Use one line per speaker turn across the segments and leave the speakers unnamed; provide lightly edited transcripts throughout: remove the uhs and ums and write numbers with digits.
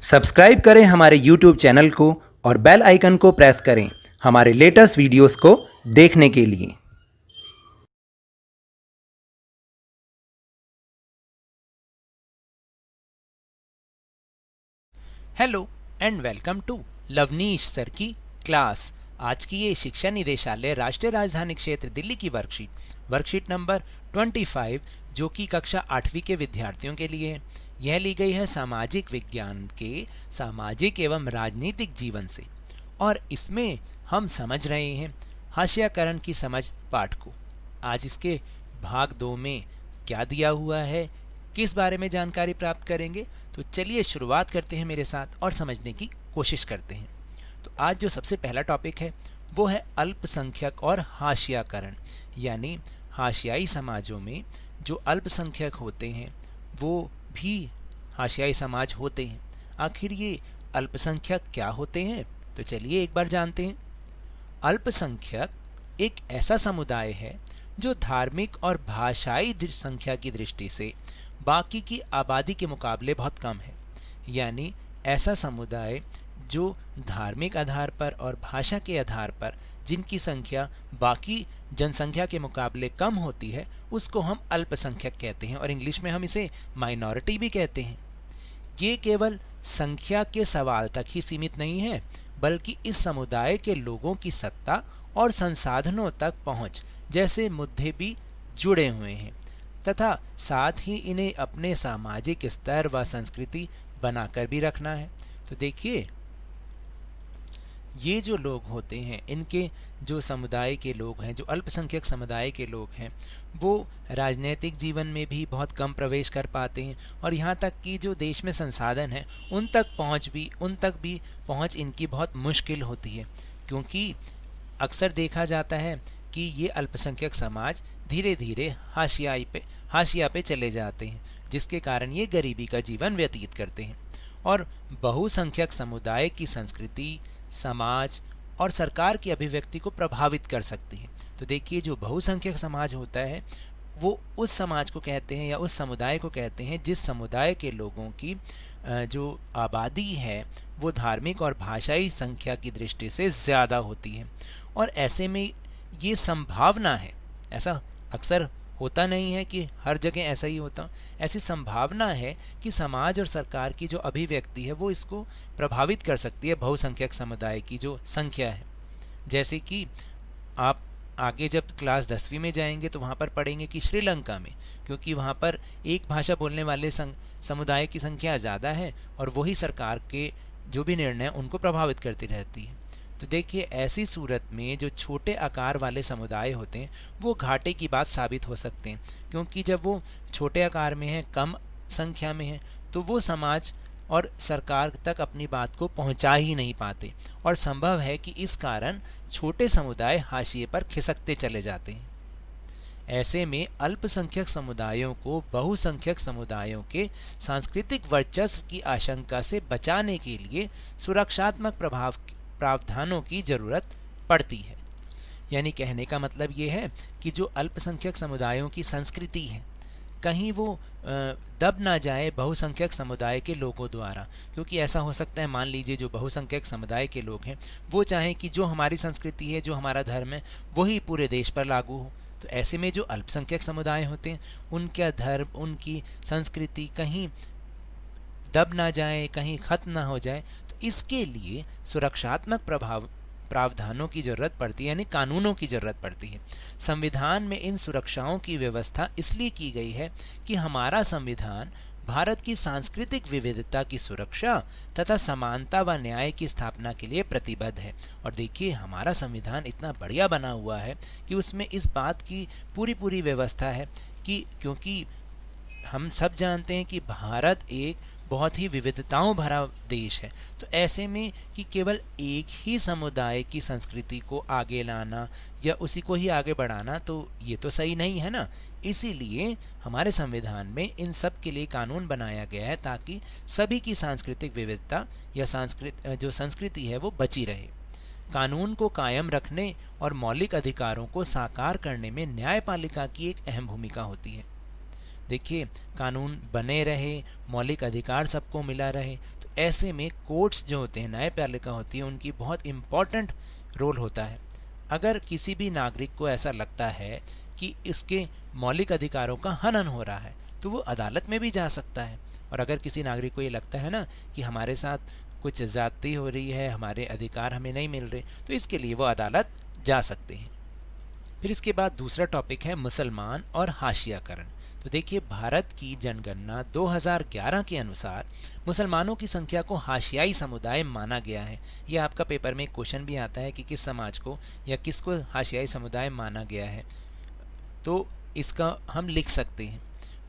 Subscribe करें हमारे YouTube channel को और बेल आइकन को प्रेस करें हमारे लेटेस्ट वीडियोस को देखने के लिए।
Hello and welcome to Lavneesh sir की क्लास। आज की ये शिक्षा निदेशालय राष्ट्रीय राजधानी क्षेत्र दिल्ली की वर्कशीट नंबर 25 जो कि कक्षा 8वीं के विद्यार्थियों के लिए है। यह ली गई है सामाजिक विज्ञान के सामाजिक एवं राजनीतिक जीवन से और इसमें हम समझ रहे हैं हाशियाकरण की समझ पाठ को। आज इसके भाग 2 में क्या दिया हुआ है, किस बारे में जानकारी प्राप्त करेंगे, तो चलिए शुरुआत करते हैं मेरे साथ और समझने की कोशिश करते हैं। तो आज जो सबसे पहला टॉपिक है वो है अल्पसंख्यक और हाशियाकरण, यानी हाशियाई समाजों में जो अल्पसंख्यक होते हैं वो भी हाशियाई समाज होते हैं। आखिर ये अल्पसंख्यक क्या होते हैं, तो चलिए एक बार जानते हैं। अल्पसंख्यक एक ऐसा समुदाय है जो धार्मिक और भाषाई संख्या की दृष्टि से बाकी की आबादी के मुकाबले बहुत कम है, यानी ऐसा समुदाय जो धार्मिक आधार पर और भाषा के आधार पर जिनकी संख्या बाकी जनसंख्या के मुकाबले कम होती है उसको हम अल्पसंख्यक कहते हैं और इंग्लिश में हम इसे माइनॉरिटी भी कहते हैं। ये केवल संख्या के सवाल तक ही सीमित नहीं है, बल्कि इस समुदाय के लोगों की सत्ता और संसाधनों तक पहुंच जैसे मुद्दे भी जुड़े हुए हैं तथा साथ ही इन्हें अपने सामाजिक स्तर व संस्कृति बनाकर भी रखना है। तो देखिए, ये जो लोग होते हैं, इनके जो समुदाय के लोग हैं, जो अल्पसंख्यक समुदाय के लोग हैं, वो राजनीतिक जीवन में भी बहुत कम प्रवेश कर पाते हैं और यहाँ तक कि जो देश में संसाधन हैं उन तक भी पहुँच इनकी बहुत मुश्किल होती है, क्योंकि अक्सर देखा जाता है कि ये अल्पसंख्यक समाज धीरे धीरे हाशिया पे चले जाते हैं, जिसके कारण ये गरीबी का जीवन व्यतीत करते हैं और बहुसंख्यक समुदाय की संस्कृति, समाज और सरकार की अभिव्यक्ति को प्रभावित कर सकती है। तो देखिए, जो बहुसंख्यक समाज होता है वो उस समाज को कहते हैं या उस समुदाय को कहते हैं जिस समुदाय के लोगों की जो आबादी है वो धार्मिक और भाषाई संख्या की दृष्टि से ज़्यादा होती है। और ऐसे में ये संभावना है, ऐसा अक्सर होता नहीं है कि हर जगह ऐसा ही होता, ऐसी संभावना है कि समाज और सरकार की जो अभिव्यक्ति है वो इसको प्रभावित कर सकती है बहुसंख्यक समुदाय की जो संख्या है। जैसे कि आप आगे जब क्लास 10वीं में जाएंगे तो वहाँ पर पढ़ेंगे कि श्रीलंका में, क्योंकि वहाँ पर एक भाषा बोलने वाले समुदाय की संख्या ज़्यादा है और वही सरकार के जो भी निर्णय उनको प्रभावित करती रहती है। तो देखिए, ऐसी सूरत में जो छोटे आकार वाले समुदाय होते हैं वो घाटे की बात साबित हो सकते हैं, क्योंकि जब वो छोटे आकार में हैं, कम संख्या में हैं, तो वो समाज और सरकार तक अपनी बात को पहुंचा ही नहीं पाते और संभव है कि इस कारण छोटे समुदाय हाशिए पर खिसकते चले जाते हैं। ऐसे में अल्पसंख्यक समुदायों को बहुसंख्यक समुदायों के सांस्कृतिक वर्चस्व की आशंका से बचाने के लिए सुरक्षात्मक प्रावधानों की जरूरत पड़ती है। यानी कहने का मतलब ये है कि जो अल्पसंख्यक समुदायों की संस्कृति है कहीं वो दब ना जाए बहुसंख्यक समुदाय के लोगों द्वारा, क्योंकि ऐसा हो सकता है, मान लीजिए जो बहुसंख्यक समुदाय के लोग हैं वो चाहें कि जो हमारी संस्कृति है, जो हमारा धर्म है, वही पूरे देश पर लागू हो। तो ऐसे में जो अल्पसंख्यक समुदाय होते हैं उनका धर्म, उनकी संस्कृति कहीं दब ना जाए, कहीं खत्म ना हो जाए, तो इसके लिए सुरक्षात्मक प्रावधानों की जरूरत पड़ती है, यानी कानूनों की जरूरत पड़ती है। संविधान में इन सुरक्षाओं की व्यवस्था इसलिए की गई है कि हमारा संविधान भारत की सांस्कृतिक विविधता की सुरक्षा तथा समानता व न्याय की स्थापना के लिए प्रतिबद्ध है। और देखिए, हमारा संविधान इतना बढ़िया बना हुआ है कि उसमें इस बात की पूरी व्यवस्था है कि, क्योंकि हम सब जानते हैं कि भारत एक बहुत ही विविधताओं भरा देश है, तो ऐसे में कि केवल एक ही समुदाय की संस्कृति को आगे लाना या उसी को ही आगे बढ़ाना, तो ये तो सही नहीं है ना। इसीलिए हमारे संविधान में इन सब के लिए कानून बनाया गया है ताकि सभी की सांस्कृतिक विविधता या जो संस्कृति है वो बची रहे। कानून को कायम रखने और मौलिक अधिकारों को साकार करने में न्यायपालिका की एक अहम भूमिका होती है। देखिए, कानून बने रहे, मौलिक अधिकार सबको मिला रहे, तो ऐसे में कोर्ट्स जो होते हैं, न्यायपालिका होती है, उनकी बहुत इम्पॉर्टेंट रोल होता है। अगर किसी भी नागरिक को ऐसा लगता है कि इसके मौलिक अधिकारों का हनन हो रहा है तो वो अदालत में भी जा सकता है। और अगर किसी नागरिक को ये लगता है ना कि हमारे साथ कुछ ज़्यादती हो रही है, हमारे अधिकार हमें नहीं मिल रहे, तो इसके लिए वो अदालत जा सकते हैं। फिर इसके बाद दूसरा टॉपिक है मुसलमान और हाशियाकरण। तो देखिए, भारत की जनगणना 2011 के अनुसार मुसलमानों की संख्या को हाशियाई समुदाय माना गया है। यह आपका पेपर में एक क्वेश्चन भी आता है कि किस समाज को या किसको हाशियाई समुदाय माना गया है, तो इसका हम लिख सकते हैं।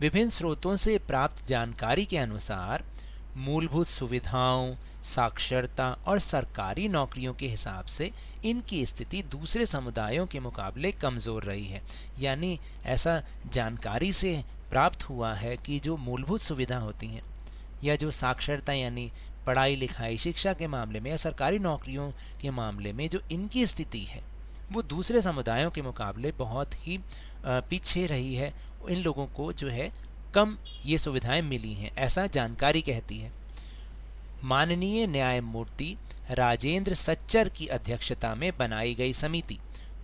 विभिन्न स्रोतों से प्राप्त जानकारी के अनुसार मूलभूत सुविधाओं, साक्षरता और सरकारी नौकरियों के हिसाब से इनकी स्थिति दूसरे समुदायों के मुकाबले कमज़ोर रही है। यानी ऐसा जानकारी से प्राप्त हुआ है कि जो मूलभूत सुविधा होती हैं या जो साक्षरता यानी पढ़ाई लिखाई शिक्षा के मामले में या सरकारी नौकरियों के मामले में जो इनकी स्थिति है वो दूसरे समुदायों के मुकाबले बहुत ही पीछे रही है। इन लोगों को जो है कम ये सुविधाएं मिली हैं, ऐसा जानकारी कहती है। माननीय न्यायमूर्ति राजेंद्र सच्चर की अध्यक्षता में बनाई गई समिति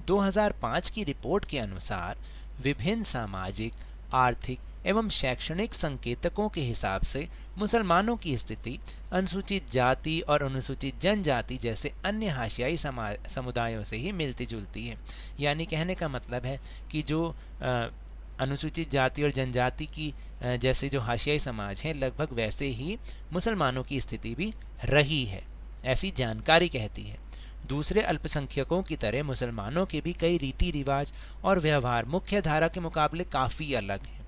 2005 की रिपोर्ट के अनुसार विभिन्न सामाजिक, आर्थिक एवं शैक्षणिक संकेतकों के हिसाब से मुसलमानों की स्थिति अनुसूचित जाति और अनुसूचित जनजाति जैसे अन्य हाशियाई समुदायों से ही मिलती जुलती है। यानी कहने का मतलब है कि जो अनुसूचित जाति और जनजाति की जैसे जो हाशियाई समाज हैं, लगभग वैसे ही मुसलमानों की स्थिति भी रही है, ऐसी जानकारी कहती है। दूसरे अल्पसंख्यकों की तरह मुसलमानों के भी कई रीति रिवाज और व्यवहार मुख्य धारा के मुकाबले काफ़ी अलग हैं।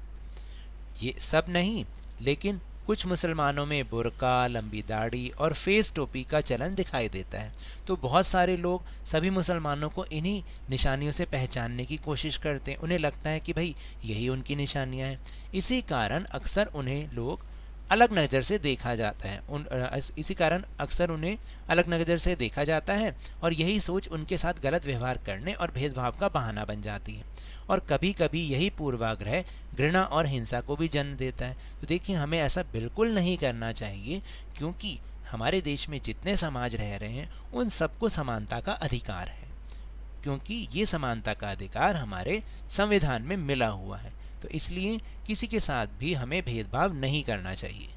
ये सब नहीं, लेकिन कुछ मुसलमानों में बुर्का, लंबी दाढ़ी और फेस टोपी का चलन दिखाई देता है। तो बहुत सारे लोग सभी मुसलमानों को इन्हीं निशानियों से पहचानने की कोशिश करते हैं। उन्हें लगता है कि भाई यही उनकी निशानियां हैं। इसी कारण अक्सर उन्हें लोग अलग नज़र से देखा जाता है। इसी कारण अक्सर उन्हें अलग नज़र से देखा जाता है और यही सोच उनके साथ गलत व्यवहार करने और भेदभाव का बहाना बन जाती है। और कभी कभी यही पूर्वाग्रह घृणा और हिंसा को भी जन्म देता है। तो देखिए, हमें ऐसा बिल्कुल नहीं करना चाहिए, क्योंकि हमारे देश में जितने समाज रह रहे हैं उन सबको समानता का अधिकार है, क्योंकि ये समानता का अधिकार हमारे संविधान में मिला हुआ है। तो इसलिए किसी के साथ भी हमें भेदभाव नहीं करना चाहिए।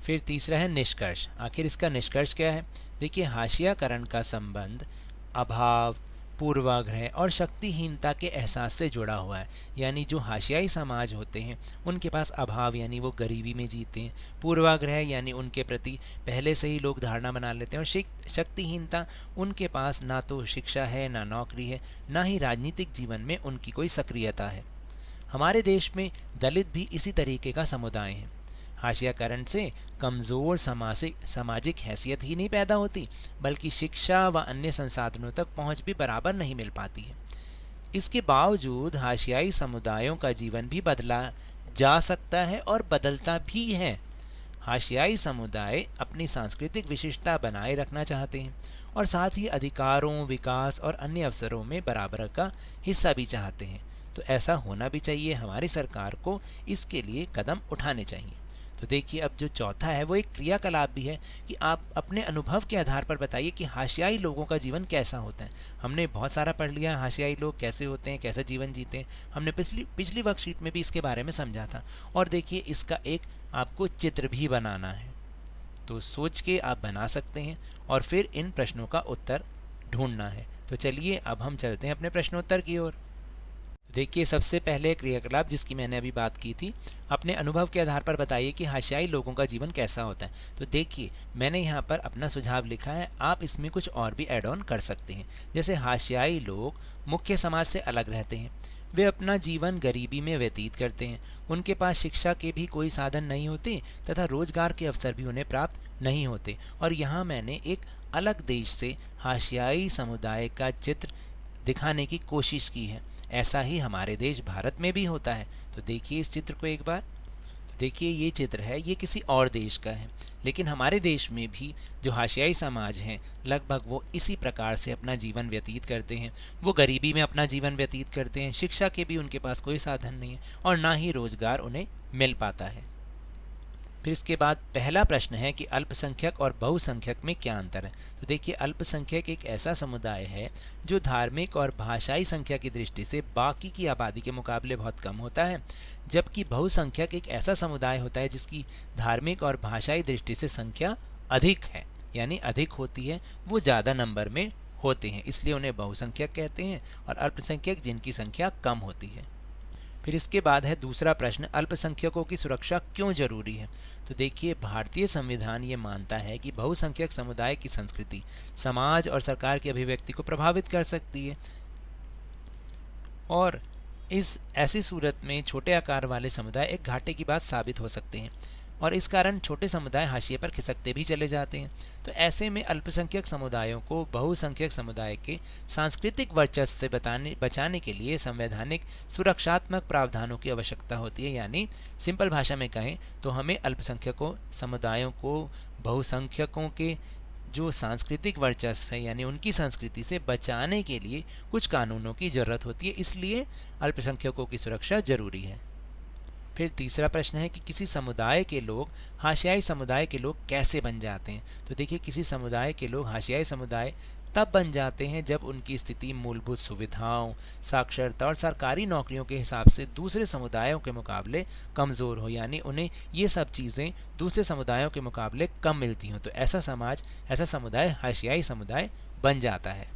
फिर तीसरा है निष्कर्ष। आखिर इसका निष्कर्ष क्या है? देखिए, हाशियाकरण का संबंध अभाव, पूर्वाग्रह और शक्तिहीनता के एहसास से जुड़ा हुआ है। यानी जो हाशियाई समाज होते हैं उनके पास अभाव यानी वो गरीबी में जीते हैं, पूर्वाग्रह यानी उनके प्रति पहले से ही लोग धारणा बना लेते हैं, और शक्तिहीनता उनके पास ना तो शिक्षा है, ना नौकरी है, ना ही राजनीतिक जीवन में उनकी कोई सक्रियता है। हमारे देश में दलित भी इसी तरीके का समुदाय है। हाशियाकरण से कमज़ोर सामाजिक हैसियत ही नहीं पैदा होती, बल्कि शिक्षा व अन्य संसाधनों तक पहुंच भी बराबर नहीं मिल पाती है। इसके बावजूद हाशियाई समुदायों का जीवन भी बदला जा सकता है और बदलता भी है। हाशियाई समुदाय अपनी सांस्कृतिक विशिष्टता बनाए रखना चाहते हैं और साथ ही अधिकारों, विकास और अन्य अवसरों में बराबर का हिस्सा भी चाहते हैं। तो ऐसा होना भी चाहिए। हमारी सरकार को इसके लिए कदम उठाने चाहिए। तो देखिए, अब जो चौथा है वो एक क्रियाकलाप भी है कि आप अपने अनुभव के आधार पर बताइए कि हाशियाई लोगों का जीवन कैसा होता है। हमने बहुत सारा पढ़ लिया है हाशियाई लोग कैसे होते हैं, कैसा जीवन जीते हैं। हमने पिछली वर्कशीट में भी इसके बारे में समझा था। और देखिए, इसका एक आपको चित्र भी बनाना है, तो सोच के आप बना सकते हैं और फिर इन प्रश्नों का उत्तर ढूंढना है। तो चलिए अब हम चलते हैं अपने प्रश्नोत्तर की ओर। देखिए, सबसे पहले क्रियाकलाप जिसकी मैंने अभी बात की थी, अपने अनुभव के आधार पर बताइए कि हाशियाई लोगों का जीवन कैसा होता है। तो देखिए, मैंने यहाँ पर अपना सुझाव लिखा है, आप इसमें कुछ और भी ऐड ऑन कर सकते हैं। जैसे हाशियाई लोग मुख्य समाज से अलग रहते हैं, वे अपना जीवन गरीबी में व्यतीत करते हैं, उनके पास शिक्षा के भी कोई साधन नहीं होते तथा रोजगार के अवसर भी उन्हें प्राप्त नहीं होते। और यहाँ मैंने एक अलग देश से हाशियाई समुदाय का चित्र दिखाने की कोशिश की है। ऐसा ही हमारे देश भारत में भी होता है। तो देखिए इस चित्र को एक बार। देखिए, ये चित्र है, ये किसी और देश का है, लेकिन हमारे देश में भी जो हाशियाई समाज हैं लगभग वो इसी प्रकार से अपना जीवन व्यतीत करते हैं। वो गरीबी में अपना जीवन व्यतीत करते हैं, शिक्षा के भी उनके पास कोई साधन नहीं है और ना ही रोजगार उन्हें मिल पाता है। फिर इसके बाद पहला प्रश्न है कि अल्पसंख्यक और बहुसंख्यक में क्या अंतर है। तो देखिए, अल्पसंख्यक एक ऐसा समुदाय है जो धार्मिक और भाषाई संख्या की दृष्टि से बाकी की आबादी के मुकाबले बहुत कम होता है, जबकि बहुसंख्यक एक ऐसा समुदाय होता है जिसकी धार्मिक और भाषाई दृष्टि से संख्या अधिक है, यानी अधिक होती है, वो ज़्यादा नंबर में होते हैं, इसलिए उन्हें बहुसंख्यक कहते हैं, और अल्पसंख्यक जिनकी संख्या कम होती है। फिर इसके बाद है दूसरा प्रश्न, अल्पसंख्यकों की सुरक्षा क्यों जरूरी है। तो देखिए, भारतीय संविधान ये मानता है कि बहुसंख्यक समुदाय की संस्कृति समाज और सरकार की अभिव्यक्ति को प्रभावित कर सकती है, और इस ऐसी सूरत में छोटे आकार वाले समुदाय एक घाटे की बात साबित हो सकते हैं, और इस कारण छोटे समुदाय हाशिए पर खिसकते भी चले जाते हैं। तो ऐसे में अल्पसंख्यक समुदायों को बहुसंख्यक समुदाय के सांस्कृतिक वर्चस्व से बचाने के लिए संवैधानिक सुरक्षात्मक प्रावधानों की आवश्यकता होती है। यानी सिंपल भाषा में कहें तो हमें अल्पसंख्यकों समुदायों को बहुसंख्यकों के जो सांस्कृतिक वर्चस्व है, यानी उनकी संस्कृति से बचाने के लिए कुछ कानूनों की ज़रूरत होती है, इसलिए अल्पसंख्यकों की सुरक्षा जरूरी है। फिर तीसरा प्रश्न है कि किसी समुदाय के लोग हाशियाई समुदाय के लोग कैसे बन जाते हैं। तो देखिए, किसी समुदाय के लोग हाशियाई समुदाय तब बन जाते हैं जब उनकी स्थिति मूलभूत सुविधाओं, साक्षरता और सरकारी नौकरियों के हिसाब से दूसरे समुदायों के मुकाबले कमज़ोर हो, यानी उन्हें ये सब चीज़ें दूसरे समुदायों के मुकाबले कम मिलती हों, तो ऐसा समाज, ऐसा समुदाय हाशियाई समुदाय बन जाता है।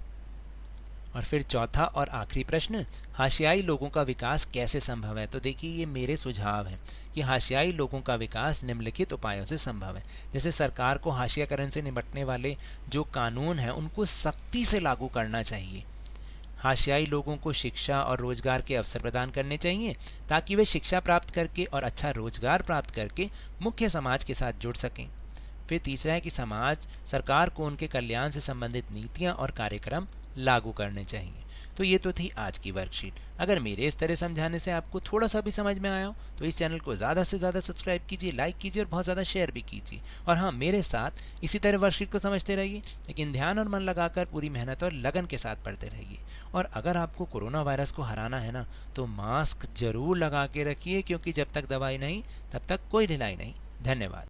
और फिर चौथा और आखिरी प्रश्न, हाशियाई लोगों का विकास कैसे संभव है। तो देखिए, ये मेरे सुझाव हैं कि हाशियाई लोगों का विकास निम्नलिखित उपायों से संभव है। जैसे सरकार को हाशियाकरण से निपटने वाले जो कानून हैं उनको सख्ती से लागू करना चाहिए। हाशियाई लोगों को शिक्षा और रोजगार के अवसर प्रदान करने चाहिए ताकि वे शिक्षा प्राप्त करके और अच्छा रोजगार प्राप्त करके मुख्य समाज के साथ जुड़ सकें। फिर तीसरा है कि समाज सरकार को उनके कल्याण से संबंधित नीतियाँ और कार्यक्रम लागू करने चाहिए। तो ये तो थी आज की वर्कशीट। अगर मेरे इस तरह समझाने से आपको थोड़ा सा भी समझ में आया हो तो इस चैनल को ज़्यादा से ज़्यादा सब्सक्राइब कीजिए, लाइक कीजिए और बहुत ज़्यादा शेयर भी कीजिए। और हाँ, मेरे साथ इसी तरह वर्कशीट को समझते रहिए, लेकिन ध्यान और मन लगाकर पूरी मेहनत और लगन के साथ पढ़ते रहिए। और अगर आपको कोरोना वायरस को हराना है ना, तो मास्क जरूर लगा के रखिए, क्योंकि जब तक दवाई नहीं तब तक कोई ढिलाई नहीं। धन्यवाद।